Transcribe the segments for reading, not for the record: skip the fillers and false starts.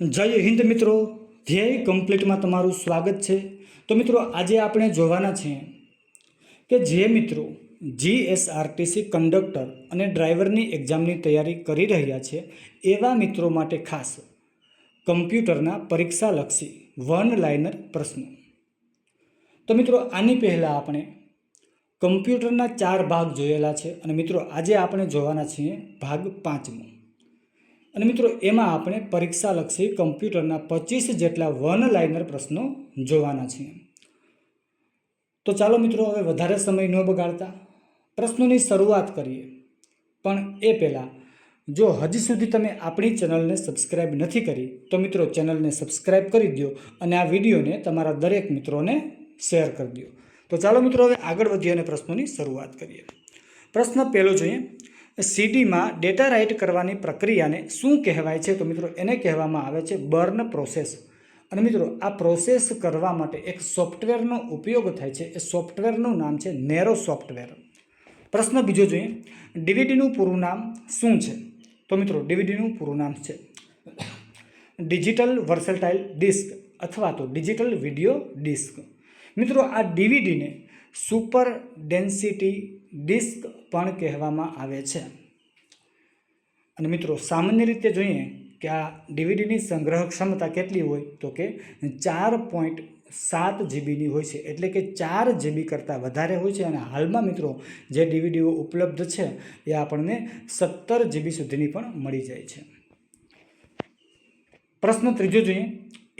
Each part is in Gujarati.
જય હિન્દ મિત્રો, ધ્યેય કમ્પ્લીટમાં તમારું સ્વાગત છે। તો મિત્રો આજે આપણે જોવાના છીએ કે જે મિત્રો જીએસઆરટીસી કંડક્ટર અને ડ્રાઈવરની એક્ઝામની તૈયારી કરી રહ્યા છે એવા મિત્રો માટે ખાસ કમ્પ્યુટરના પરીક્ષાલક્ષી વન લાઇનર પ્રશ્નો। તો મિત્રો આની પહેલાં આપણે કમ્પ્યુટરના 4 ભાગ જોયેલા છે અને મિત્રો આજે આપણે જોવાના છીએ ભાગ 5મો। અને મિત્રો એમાં આપણે પરીક્ષાલક્ષી કમ્પ્યુટરના 25 જેટલા વન લાઇનર પ્રશ્નો જોવાના છીએ। તો ચાલો મિત્રો હવે વધારે સમય ન બગાડતા પ્રશ્નોની શરૂઆત કરીએ। પણ એ પહેલાં જો હજી સુધી તમે આપણી ચેનલને સબસ્ક્રાઈબ નથી કરી તો મિત્રો ચેનલને સબસ્ક્રાઈબ કરી દો અને આ વિડીયોને તમારા દરેક મિત્રોને શેર કરી દો। તો ચાલો મિત્રો હવે આગળ વધીએ અને પ્રશ્નોની શરૂઆત કરીએ। પ્રશ્ન પહેલો જોઈએ, સીડીમાં ડેટા રાઇટ કરવાની પ્રક્રિયાને શું કહેવાય છે? તો મિત્રો એને કહેવામાં આવે છે બર્ન પ્રોસેસ। અને મિત્રો આ પ્રોસેસ કરવા માટે એક સોફ્ટવેરનો ઉપયોગ થાય છે, એ સોફ્ટવેરનું નામ છે નેરો સોફ્ટવેર। પ્રશ્ન બીજો જોઈએ, ડીવીડીનું પૂરું નામ શું છે? તો મિત્રો ડીવીડીનું પૂરું નામ છે ડિજિટલ વર્સેટાઇલ ડિસ્ક અથવા તો ડિજિટલ વિડીયો ડિસ્ક। મિત્રો આ ડીવીડીને સુપર ડેન્સિટી ડિસ્ક પણ કહેવામાં આવે છે। અને મિત્રો સામાન્ય રીતે જોઈએ કે આ ડીવીડીની સંગ્રહ ક્ષમતા કેટલી હોય તો કે 4.7 જીબીની હોય છે, એટલે કે 4 જીબી કરતાં વધારે હોય છે। અને હાલમાં મિત્રો જે ડીવીડીઓ ઉપલબ્ધ છે એ આપણને 17 જીબી સુધીની પણ મળી જાય છે। પ્રશ્ન ત્રીજો જોઈએ,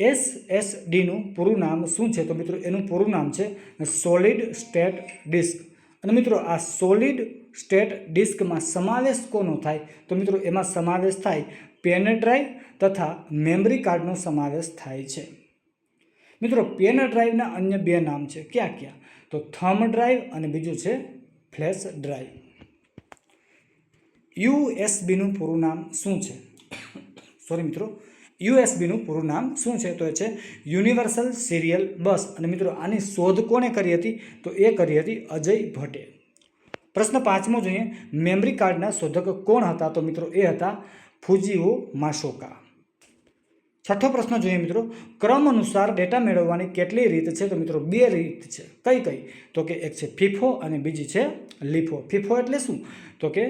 એસએસડીનું પૂરું નામ શું છે? તો મિત્રો એનું પૂરું નામ છે સોલિડ સ્ટેટ ડિસ્ક। અને મિત્રો આ સોલિડ સ્ટેટ ડિસ્કમાં સમાવેશ કોનો થાય? તો મિત્રો એમાં સમાવેશ થાય પેન ડ્રાઈવ તથા મેમરી કાર્ડનો સમાવેશ થાય છે। મિત્રો પેન ડ્રાઈવના અન્ય 2 નામ છે, ક્યાં ક્યાં? તો થંબ ડ્રાઈવ અને બીજું છે ફ્લેશ ડ્રાઈવ। યુએસબીનું પૂરું નામ શું છે? સોરી મિત્રો, યુએસબીનું પૂરું નામ શું છે? તો એ છે યુનિવર્સલ સિરિયલ બસ। અને મિત્રો આની શોધ કોણે કરી હતી? તો એ કરી હતી અજય ભટ્ટે। પ્રશ્ન 5મો જોઈએ, મેમરી કાર્ડના શોધક કોણ હતા? તો મિત્રો એ હતા ફુજીઓ માશોકા। 6થો પ્રશ્ન જોઈએ મિત્રો, ક્રમ અનુસાર ડેટા મેળવવાની કેટલી રીત છે? તો મિત્રો 2 રીત છે। કઈ કઈ? તો કે એક છે ફીફો અને બીજી છે લીફો। ફીફો એટલે શું? તો કે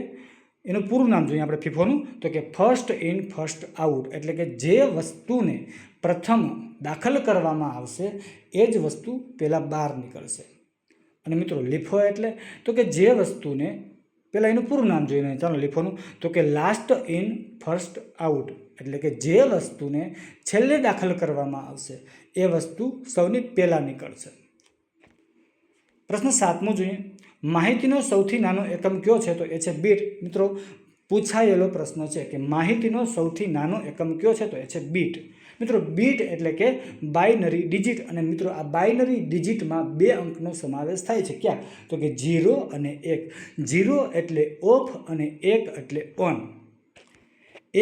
એનું પૂરું નામ જોઈએ આપણે ફીફોનું, તો કે ફર્સ્ટ ઇન ફર્સ્ટ આઉટ। એટલે કે જે વસ્તુને પ્રથમ દાખલ કરવામાં આવશે એ જ વસ્તુ પહેલાં બહાર નીકળશે। અને મિત્રો લીફો એટલે તો કે જે વસ્તુને પહેલાં એનું પૂરું નામ જોઈને ચાલો લીફોનું, તો કે લાસ્ટ ઇન ફર્સ્ટ આઉટ। એટલે કે જે વસ્તુને છેલ્લે દાખલ કરવામાં આવશે એ વસ્તુ સૌની પહેલાં નીકળશે। પ્રશ્ન 7મો જોઈએ, માહિતીનો સૌથી નાનો એકમ કયો છે? તો એ છે બીટ। મિત્રો પૂછાયેલો પ્રશ્ન છે કે માહિતીનો સૌથી નાનો એકમ કયો છે? તો એ છે બીટ। મિત્રો બીટ એટલે કે બાઇનરી ડિજિટ। અને મિત્રો આ બાઇનરી ડિજિટમાં 2 અંકનો સમાવેશ થાય છે, ક્યાં? તો કે 0 અને 1। 0 એટલે ઓફ અને 1 એટલે ઓન।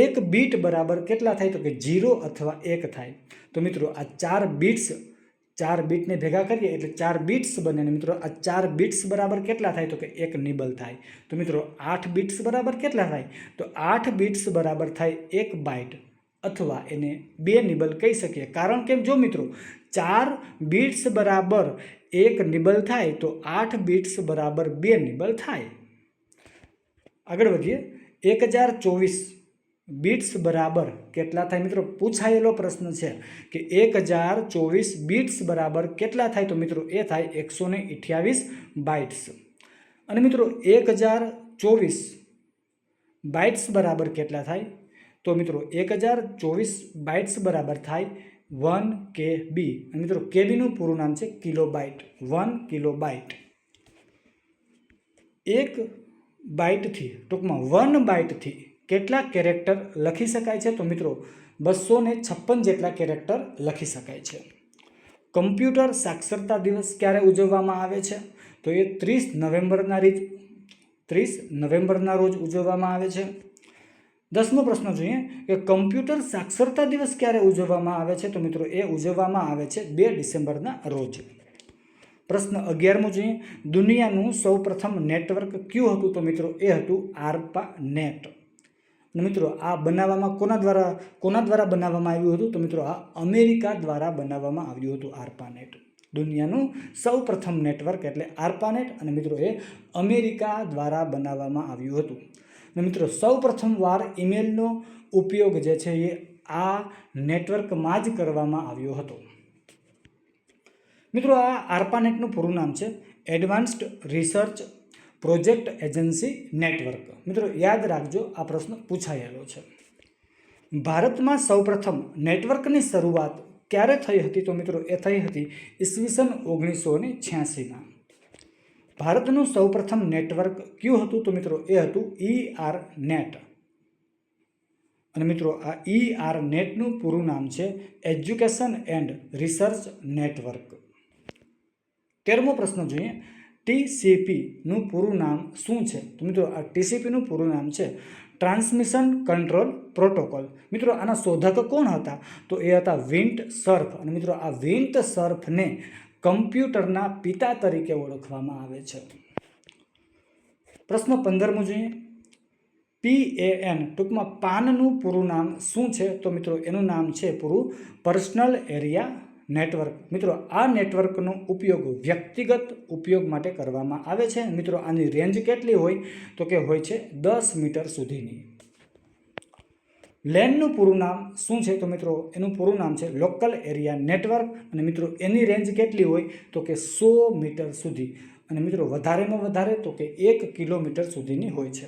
એક બીટ બરાબર કેટલા થાય? તો કે 0 અથવા 1 થાય। તો મિત્રો આ 4 બીટ્સ, 4 બીટને ભેગા કરીએ એટલે 4 બીટ્સ બને। અને મિત્રો આ 4 બીટ્સ બરાબર કેટલા થાય? તો કે 1 નિબલ થાય। તો મિત્રો 8 બીટ્સ બરાબર કેટલા થાય? તો 8 બીટ્સ બરાબર થાય 1 બાઇટ, અથવા એને 2 નિબલ કહી શકીએ। કારણ કે જો મિત્રો 4 બીટ્સ બરાબર 1 નિબલ થાય તો 8 બીટ્સ બરાબર 2 નિબલ થાય। આગળ વધીએ, 1024 બીટ્સ બરાબર કેટલા થાય? મિત્રો પૂછાયેલો પ્રશ્ન છે કે 1024 બીટ્સ બરાબર કેટલા થાય? તો મિત્રો એ થાય 128 બાઇટ્સ। અને મિત્રો 1024 બાઇટ્સ બરાબર કેટલા થાય? તો મિત્રો 1024 બાઇટ્સ બરાબર થાય 1 KB। અને મિત્રો કેબીનું પૂરું નામ છે કિલોબાઇટ, 1 કિલોબાઇટ। 1 બાઇટથી ટૂંકમાં 1 બાઇટથી કેટલા કેરેક્ટર લખી શકાય છે? તો મિત્રો 256 જેટલા કેરેક્ટર લખી શકાય છે। કમ્પ્યુટર સાક્ષરતા દિવસ ક્યારે ઉજવવામાં આવે છે? તો એ 30 નવેમ્બરના રોજ ઉજવવામાં આવે છે। 10મો પ્રશ્ન જોઈએ કે કમ્પ્યુટર સાક્ષરતા દિવસ ક્યારે ઉજવવામાં આવે છે? તો મિત્રો એ ઉજવવામાં આવે છે 2 ડિસેમ્બરના રોજ। પ્રશ્ન 11મો જોઈએ, દુનિયાનું સૌપ્રથમ નેટવર્ક કયું હતું? તો મિત્રો એ હતું આર્પાનેટ। મિત્રો આ બનાવવામાં કોના દ્વારા બનાવવામાં આવ્યું હતું? તો મિત્રો આ અમેરિકા દ્વારા બનાવવામાં આવ્યું હતું ARPANET. દુનિયાનું સૌપ્રથમ નેટવર્ક એટલે ARPANET અને મિત્રો એ અમેરિકા દ્વારા બનાવવામાં આવ્યું હતું. અને મિત્રો સૌપ્રથમ વાર ઈમેલનો ઉપયોગ જે છે એ આ નેટવર્કમાં જ કરવામાં આવ્યો હતો. મિત્રો આ ARPANETનું પૂરું નામ છે advanced research project agency network. મિત્રો યાદ રાખજો, આ પ્રશ્ન પૂછાયેલો છે. ભારતમાં સૌપ્રથમ નેટવર્કની શરૂઆત ક્યારે થઈ હતી? તો મિત્રો એ થઈ હતી ઈસવીસન 1986માં. ભારતનું સૌપ્રથમ નેટવર્ક કયું હતું? તો મિત્રો એ હતું ERNET. અને મિત્રો આ ERNETનું પૂરું નામ છે એજ્યુકેશન એન્ડ રિસર્ચ નેટવર્ક. 13મો પ્રશ્ન જોઈએ. TCPનું પૂરું નામ શું છે? તો મિત્રો આ TCPનું પૂરું નામ છે ટ્રાન્સમિશન કંટ્રોલ પ્રોટોકોલ. મિત્રો આના શોધક કોણ હતા? તો એ હતા વિન્ટ સર્ફ. અને મિત્રો આ વિન્ટ સર્ફને કમ્પ્યુટરના પિતા તરીકે ઓળખવામાં આવે છે. પ્રશ્ન 15મો જોઈએ. PAN ટૂંકમાં પાનનું પૂરું નામ શું છે? તો મિત્રો એનું નામ છે પૂરું પર્સનલ એરિયા નેટવર્ક. મિત્રો આ નેટવર્કનો ઉપયોગ વ્યક્તિગત ઉપયોગ માટે કરવામાં આવે છે. મિત્રો આની રેન્જ કેટલી હોય? તો કે હોય છે 10 મીટર સુધીની. લેનનું પૂરું નામ શું છે? તો મિત્રો એનું પૂરું નામ છે લોકલ એરિયા નેટવર્ક. અને મિત્રો એની રેન્જ કેટલી હોય? તો કે 100 મીટર સુધી. અને મિત્રો વધારેમાં વધારે તો કે 1 કિલોમીટર સુધીની હોય છે.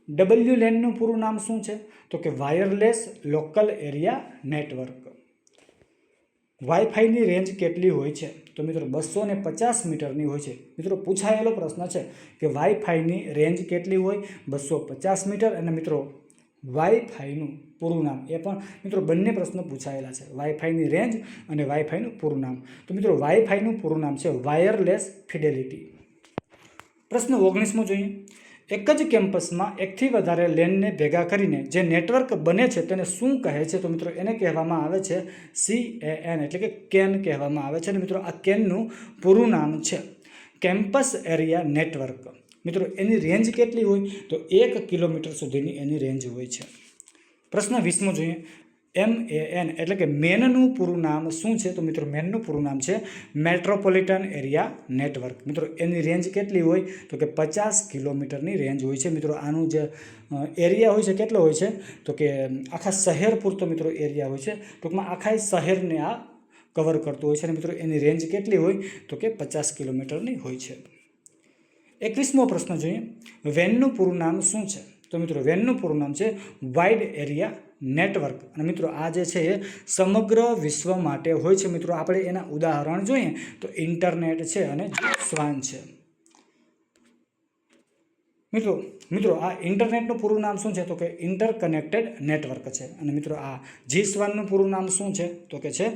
WLANનું પૂરું નામ શું છે? તો કે વાયરલેસ લોકલ એરિયા નેટવર્ક. વાઈફાઈની રેન્જ કેટલી હોય છે? તો મિત્રો 250 મીટરની હોય છે. મિત્રો પૂછાયેલો પ્રશ્ન છે કે વાઈફાઈની રેન્જ કેટલી હોય? 250 મીટર. અને મિત્રો વાઈફાઈનું પૂરું નામ, એ પણ મિત્રો બંને પ્રશ્નો પૂછાયેલા છે, વાઈફાઈની રેન્જ અને વાઈફાઈનું પૂરું નામ. તો મિત્રો વાઈફાઈનું પૂરું નામ છે વાયરલેસ ફિડેલિટી. પ્રશ્ન 19મો જોઈએ. એક જ કેમ્પસમાં એકથી વધારે લેનને ભેગા કરીને જે નેટવર્ક બને છે તેને શું કહે છે? તો મિત્રો એને કહેવામાં આવે છે CAN એટલે કે કેન કહેવામાં આવે છે. અને મિત્રો આ કેનનું પૂરું નામ છે કેમ્પસ એરિયા નેટવર્ક. મિત્રો એની રેન્જ કેટલી હોય? તો 1 કિલોમીટર સુધીની એની રેન્જ હોય છે. પ્રશ્ન 20મો જોઈએ. MAN એટલે કે મેનનું પૂરું નામ શું છે? તો મિત્રો મેનનું પૂરું નામ છે મેટ્રોપોલિટન એરિયા નેટવર્ક. મિત્રો એની રેન્જ કેટલી હોય? તો કે 50 કિલોમીટરની રેન્જ હોય છે. મિત્રો આનું જે એરિયા હોય છે કેટલો હોય છે? તો કે આખા શહેર પૂરતો મિત્રો એરિયા હોય છે. ટૂંકમાં આખા શહેરને આ કવર કરતું હોય છે. અને મિત્રો એની રેન્જ કેટલી હોય? તો કે 50 કિલોમીટરની હોય છે. 21મો પ્રશ્ન જોઈએ. વેનનું પૂરું નામ શું છે? તો મિત્રો વેનનું પૂરું નામ છે વાઇડ એરિયા નેટવર્ક. અને મિત્રો આ જે છે એ સમગ્ર વિશ્વ માટે હોય છે. મિત્રો આપણે એના ઉદાહરણ જોઈએ તો ઇન્ટરનેટ છે અને સ્વાન છે. મિત્રો આ ઇન્ટરનેટનું પૂરું નામ શું છે? તો કે ઇન્ટરકનેક્ટેડ નેટવર્ક છે. અને મિત્રો આ G-SWANનું પૂરું નામ શું છે? તો કે છે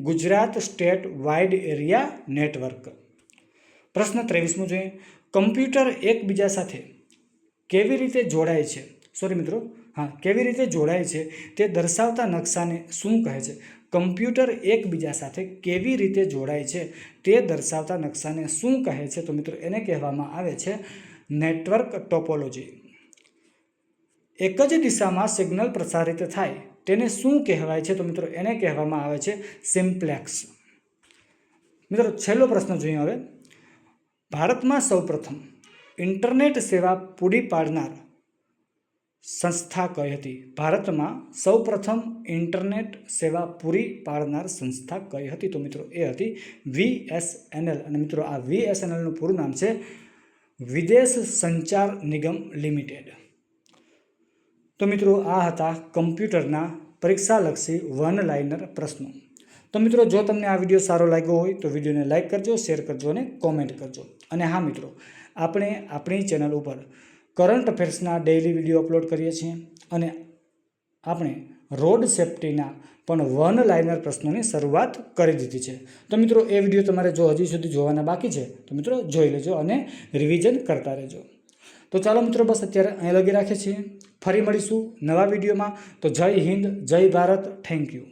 Gujarat state wide area network. પ્રશ્ન 23મો જોઈએ. કમ્પ્યુટર એકબીજા સાથે કેવી રીતે જોડાય છે? કેવી રીતે જોડાય છે તે દર્શાવતા નકશાને શું કહે છે? કમ્પ્યુટર એકબીજા સાથે કેવી રીતે જોડાય છે તે દર્શાવતા નકશાને શું કહે છે? તો મિત્રો એને કહેવામાં આવે છે નેટવર્ક ટોપોલોજી. એક જ દિશામાં સિગ્નલ પ્રસારિત થાય તેને શું કહેવાય છે? તો મિત્રો એને કહેવામાં આવે છે સિમ્પ્લેક્સ. મિત્રો છેલ્લો પ્રશ્ન જોઈએ હવે. ભારતમાં સૌપ્રથમ ઇન્ટરનેટ સેવા પૂરી પાડનાર સંસ્થા કઈ હતી? ભારતમાં સૌપ્રથમ ઇન્ટરનેટ સેવા પૂરી પાડનાર સંસ્થા કઈ હતી? તો મિત્રો એ હતી VSNL. અને મિત્રો આ VSNLનું પૂરું નામ છે વિદેશ સંચાર નિગમ લિમિટેડ. તો મિત્રો આ હતા કમ્પ્યુટરના પરીક્ષાલક્ષી વન લાઇનર પ્રશ્નો. તો મિત્રો જો તમને આ વિડીયો સારો લાગ્યો હોય તો વિડીયોને લાઇક કરજો, શેર કરજો અને કોમેન્ટ કરજો. અને હા મિત્રો, આપણે આપણી ચેનલ ઉપર કરંટ અફેર્સના ડેઇલી વિડીયો અપલોડ કરીએ છીએ. અને આપણે રોડ સેફ્ટીના પણ વન લાઇનર પ્રશ્નોની શરૂઆત કરી દીધી છે. તો મિત્રો એ વિડીયો તમારે જો હજી સુધી જોવાના બાકી છે તો મિત્રો જોઈ લેજો અને રિવિઝન કરતા રહેજો. તો ચાલો મિત્રો, બસ અત્યારે અહીં લગી રાખીએ છીએ. ફરી મળીશું નવા વિડીયોમાં. તો જય હિન્દ, જય ભારત, થેન્ક યુ.